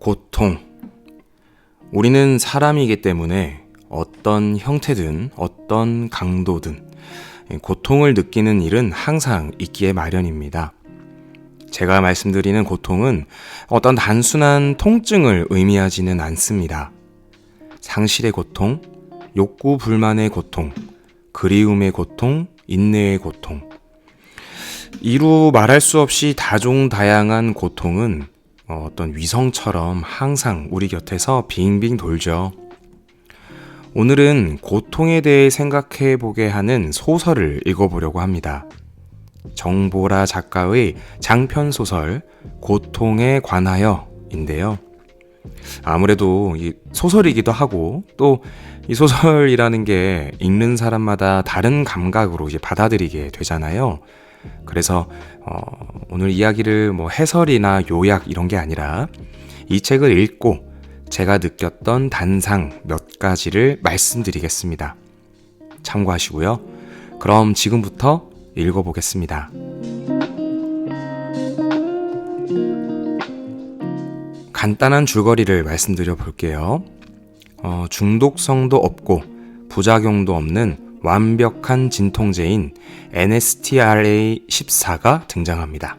고통. 우리는 사람이기 때문에 어떤 형태든 어떤 강도든 고통을 느끼는 일은 항상 있기에 마련입니다. 제가 말씀드리는 고통은 어떤 단순한 통증을 의미하지는 않습니다. 상실의 고통, 욕구 불만의 고통, 그리움의 고통, 인내의 고통. 이루 말할 수 없이 다종다양한 고통은 어떤 위성처럼 항상 우리 곁에서 빙빙 돌죠. 오늘은 고통에 대해 생각해 보게 하는 소설을 읽어보려고 합니다. 정보라 작가의 장편 소설 고통에 관하여인데요. 아무래도 이 소설이기도 하고 또 이 소설이라는 게 읽는 사람마다 다른 감각으로 이제 받아들이게 되잖아요. 그래서 오늘 이야기를 해설이나 요약 이런 게 아니라 이 책을 읽고 제가 느꼈던 단상 몇 가지를 말씀드리겠습니다. 참고하시고요. 그럼 지금부터 읽어보겠습니다. 간단한 줄거리를 말씀드려 볼게요. 중독성도 없고 부작용도 없는 완벽한 진통제인 NSTRA14가 등장합니다.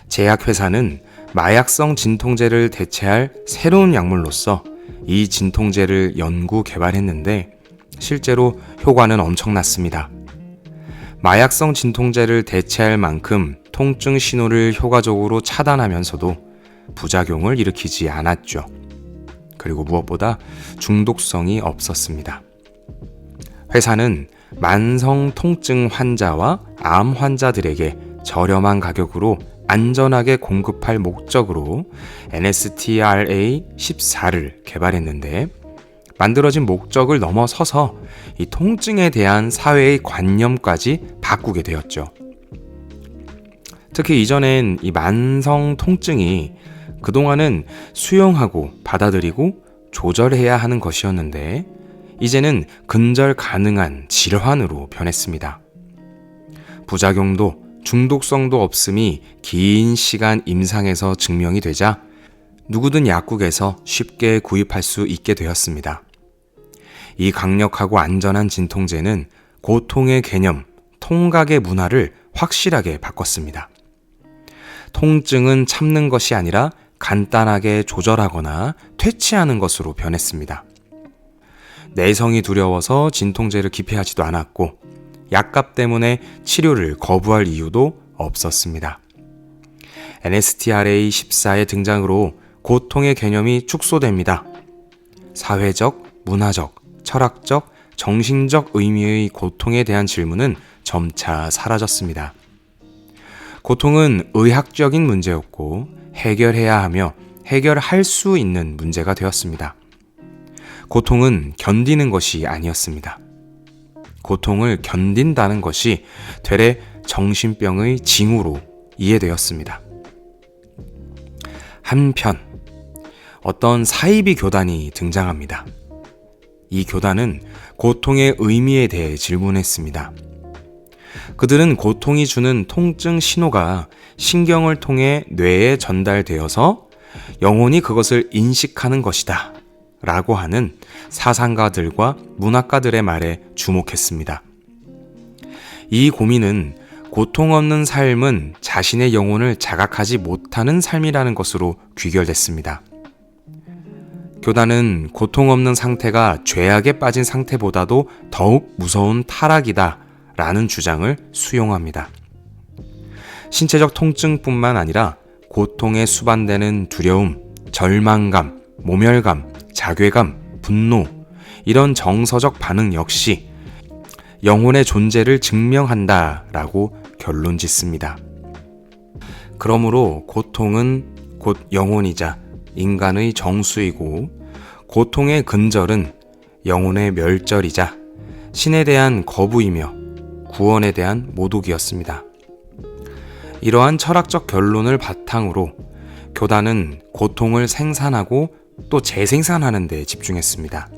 제약회사는 마약성 진통제를 대체할 새로운 약물로서 이 진통제를 연구 개발했는데 실제로 효과는 엄청났습니다. 마약성 진통제를 대체할 만큼 통증 신호를 효과적으로 차단하면서도 부작용을 일으키지 않았죠. 그리고 무엇보다 중독성이 없었습니다. 회사는 만성 통증 환자와 암 환자들에게 저렴한 가격으로 안전하게 공급할 목적으로 NSTRA14를 개발했는데 만들어진 목적을 넘어서서 이 통증에 대한 사회의 관념까지 바꾸게 되었죠. 특히 이전엔 이 만성 통증이 그동안은 수용하고 받아들이고 조절해야 하는 것이었는데 이제는 근절 가능한 질환으로 변했습니다. 부작용도 중독성도 없음이 긴 시간 임상에서 증명이 되자 누구든 약국에서 쉽게 구입할 수 있게 되었습니다. 이 강력하고 안전한 진통제는 고통의 개념, 통각의 문화를 확실하게 바꿨습니다. 통증은 참는 것이 아니라 간단하게 조절하거나 퇴치하는 것으로 변했습니다. 내성이 두려워서 진통제를 기피하지도 않았고 약값 때문에 치료를 거부할 이유도 없었습니다. NSTRA14의 등장으로 고통의 개념이 축소됩니다. 사회적, 문화적, 철학적, 정신적 의미의 고통에 대한 질문은 점차 사라졌습니다. 고통은 의학적인 문제였고 해결해야 하며 해결할 수 있는 문제가 되었습니다. 고통은 견디는 것이 아니었습니다. 고통을 견딘다는 것이 되레 정신병의 징후로 이해되었습니다. 한편 어떤 사이비 교단이 등장합니다. 이 교단은 고통의 의미에 대해 질문했습니다. 그들은 고통이 주는 통증 신호가 신경을 통해 뇌에 전달되어서 영혼이 그것을 인식하는 것이다 라고 하는 사상가들과 문학가들의 말에 주목했습니다. 이 고민은 고통 없는 삶은 자신의 영혼을 자각하지 못하는 삶이라는 것으로 귀결됐습니다. 교단은 고통 없는 상태가 죄악에 빠진 상태보다도 더욱 무서운 타락이다 라는 주장을 수용합니다. 신체적 통증뿐만 아니라 고통에 수반되는 두려움, 절망감, 모멸감, 자괴감, 분노 이런 정서적 반응 역시 영혼의 존재를 증명한다라고 결론 짓습니다. 그러므로 고통은 곧 영혼이자 인간의 정수이고 고통의 근절은 영혼의 멸절이자 신에 대한 거부이며 구원에 대한 모독이었습니다. 이러한 철학적 결론을 바탕으로 교단은 고통을 생산하고 또 재생산하는 데 집중했습니다.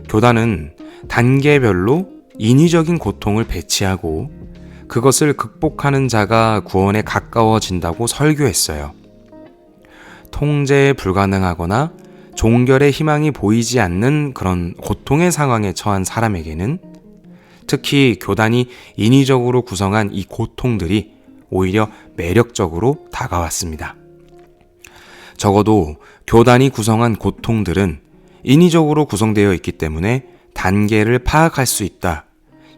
교단은 단계별로 인위적인 고통을 배치하고 그것을 극복하는 자가 구원에 가까워진다고 설교했어요. 통제 불가능하거나 종결의 희망이 보이지 않는 그런 고통의 상황에 처한 사람에게는 특히 교단이 인위적으로 구성한 이 고통들이 오히려 매력적으로 다가왔습니다. 적어도 교단이 구성한 고통들은 인위적으로 구성되어 있기 때문에 단계를 파악할 수 있다.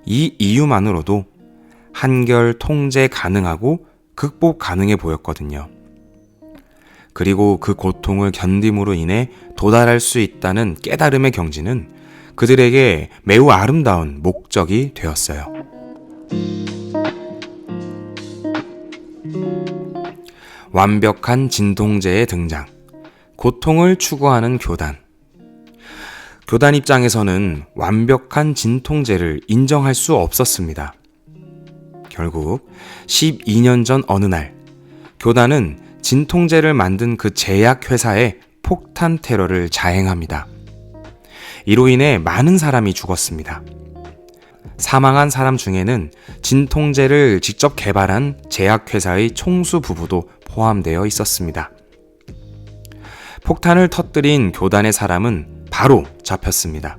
이 이유만으로도 한결 통제 가능하고 극복 가능해 보였거든요. 그리고 그 고통을 견딤으로 인해 도달할 수 있다는 깨달음의 경지는 그들에게 매우 아름다운 목적이 되었어요. 완벽한 진통제의 등장, 고통을 추구하는 교단. 교단 입장에서는 완벽한 진통제를 인정할 수 없었습니다. 결국 12년 전 어느 날, 교단은 진통제를 만든 그 제약회사에 폭탄 테러를 자행합니다. 이로 인해 많은 사람이 죽었습니다. 사망한 사람 중에는 진통제를 직접 개발한 제약회사의 총수 부부도 포함되어 있었습니다. 폭탄을 터뜨린 교단의 사람은 바로 잡혔습니다.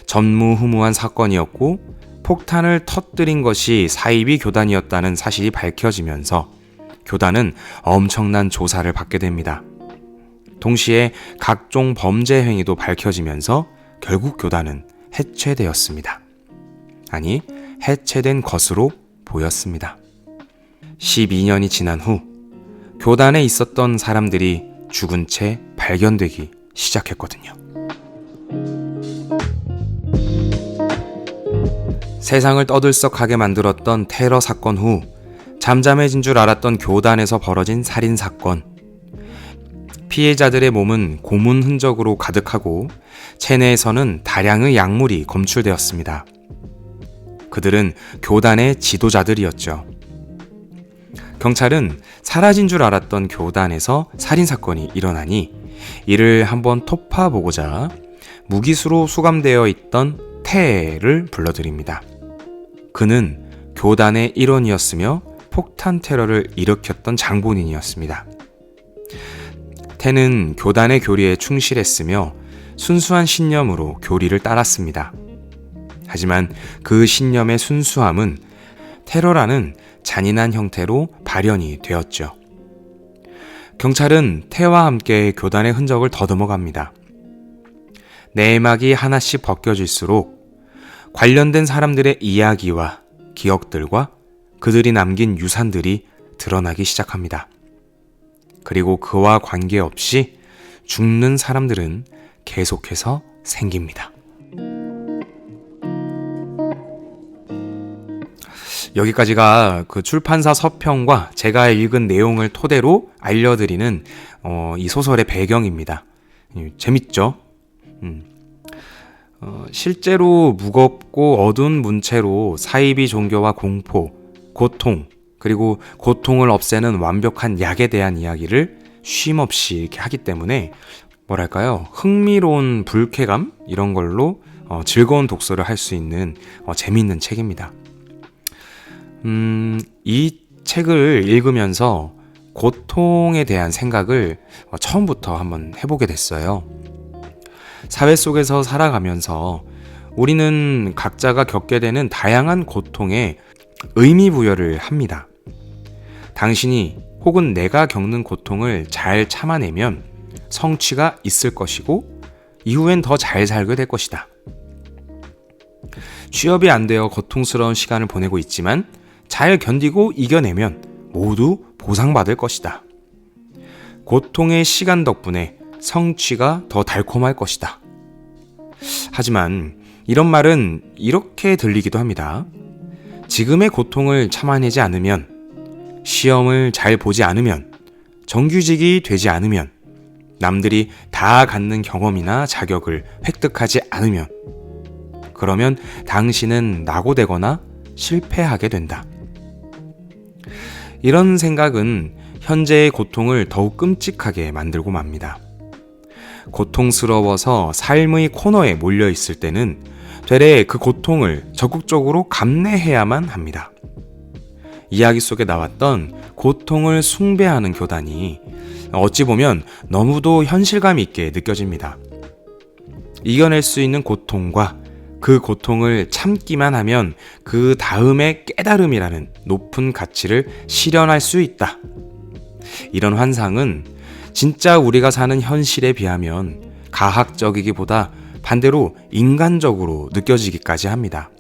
전무후무한 사건이었고 폭탄을 터뜨린 것이 사이비 교단이었다는 사실이 밝혀지면서 교단은 엄청난 조사를 받게 됩니다. 동시에 각종 범죄 행위도 밝혀지면서 결국 교단은 해체되었습니다. 아니, 해체된 것으로 보였습니다. 12년이 지난 후 교단에 있었던 사람들이 죽은 채 발견되기 시작했거든요. 세상을 떠들썩하게 만들었던 테러 사건 후 잠잠해진 줄 알았던 교단에서 벌어진 살인사건. 피해자들의 몸은 고문 흔적으로 가득하고 체내에서는 다량의 약물이 검출되었습니다. 그들은 교단의 지도자들이었죠. 경찰은 사라진 줄 알았던 교단에서 살인사건이 일어나니 이를 한번 톱파보고자 무기수로 수감되어 있던 태를 불러들입니다. 그는 교단의 일원이었으며 폭탄 테러를 일으켰던 장본인이었습니다. 태는 교단의 교리에 충실했으며 순수한 신념으로 교리를 따랐습니다. 하지만 그 신념의 순수함은 테러라는 잔인한 형태로 발현이 되었죠. 경찰은 태와 함께 교단의 흔적을 더듬어갑니다. 내막이 하나씩 벗겨질수록 관련된 사람들의 이야기와 기억들과 그들이 남긴 유산들이 드러나기 시작합니다. 그리고 그와 관계없이 죽는 사람들은 계속해서 생깁니다. 여기까지가 그 출판사 서평과 제가 읽은 내용을 토대로 알려드리는 이 소설의 배경입니다. 재밌죠? 실제로 무겁고 어두운 문체로 사이비 종교와 공포, 고통, 그리고 고통을 없애는 완벽한 약에 대한 이야기를 쉼없이 이렇게 하기 때문에 뭐랄까요? 흥미로운 불쾌감? 이런 걸로 즐거운 독서를 할 수 있는 재미있는 책입니다. 이 책을 읽으면서 고통에 대한 생각을 처음부터 한번 해보게 됐어요. 사회 속에서 살아가면서 우리는 각자가 겪게 되는 다양한 고통에 의미 부여를 합니다. 당신이 혹은 내가 겪는 고통을 잘 참아내면 성취가 있을 것이고 이후엔 더 잘 살게 될 것이다. 취업이 안 되어 고통스러운 시간을 보내고 있지만 잘 견디고 이겨내면 모두 보상받을 것이다. 고통의 시간 덕분에 성취가 더 달콤할 것이다. 하지만 이런 말은 이렇게 들리기도 합니다. 지금의 고통을 참아내지 않으면, 시험을 잘 보지 않으면, 정규직이 되지 않으면, 남들이 다 갖는 경험이나 자격을 획득하지 않으면, 그러면 당신은 낙오되거나 실패하게 된다. 이런 생각은 현재의 고통을 더욱 끔찍하게 만들고 맙니다. 고통스러워서 삶의 코너에 몰려 있을 때는 되레 그 고통을 적극적으로 감내해야만 합니다. 이야기 속에 나왔던 고통을 숭배하는 교단이 어찌 보면 너무도 현실감 있게 느껴집니다. 이겨낼 수 있는 고통과 그 고통을 참기만 하면 그 다음에 깨달음이라는 높은 가치를 실현할 수 있다. 이런 환상은 진짜 우리가 사는 현실에 비하면 가학적이기보다 반대로 인간적으로 느껴지기까지 합니다.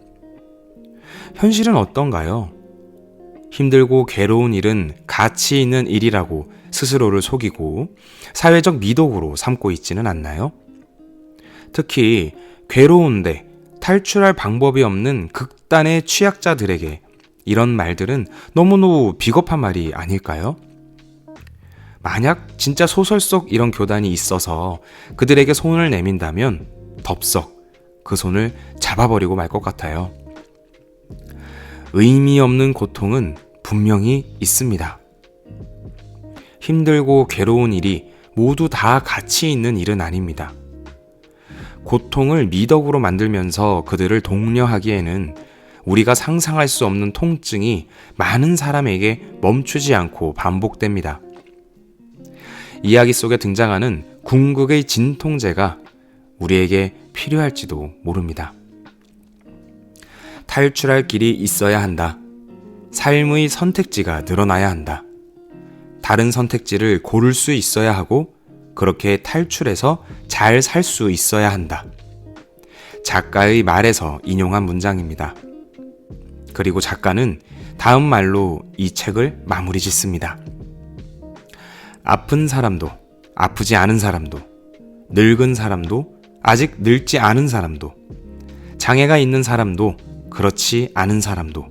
현실은 어떤가요? 힘들고 괴로운 일은 가치 있는 일이라고 스스로를 속이고 사회적 미덕으로 삼고 있지는 않나요? 특히 괴로운데 탈출할 방법이 없는 극단의 취약자들에게 이런 말들은 너무너무 비겁한 말이 아닐까요? 만약 진짜 소설 속 이런 교단이 있어서 그들에게 손을 내민다면 덥석 그 손을 잡아버리고 말 것 같아요. 의미 없는 고통은 분명히 있습니다. 힘들고 괴로운 일이 모두 다 가치 있는 일은 아닙니다. 고통을 미덕으로 만들면서 그들을 독려하기에는 우리가 상상할 수 없는 통증이 많은 사람에게 멈추지 않고 반복됩니다. 이야기 속에 등장하는 궁극의 진통제가 우리에게 필요할지도 모릅니다. 탈출할 길이 있어야 한다. 삶의 선택지가 늘어나야 한다. 다른 선택지를 고를 수 있어야 하고 그렇게 탈출해서 잘 살 수 있어야 한다. 작가의 말에서 인용한 문장입니다. 그리고 작가는 다음 말로 이 책을 마무리 짓습니다. 아픈 사람도, 아프지 않은 사람도, 늙은 사람도, 아직 늙지 않은 사람도, 장애가 있는 사람도, 그렇지 않은 사람도,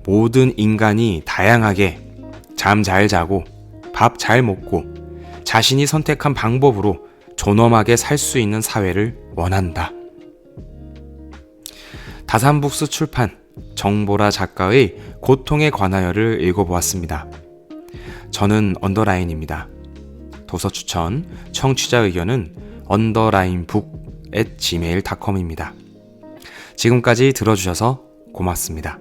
모든 인간이 다양하게 잠 잘 자고 밥 잘 먹고 자신이 선택한 방법으로 존엄하게 살 수 있는 사회를 원한다. 다산북스 출판 정보라 작가의 고통에 관하여를 읽어보았습니다. 저는 언더라인입니다. 도서 추천, 청취자 의견은 underlinebook@gmail.com입니다. 지금까지 들어주셔서 고맙습니다.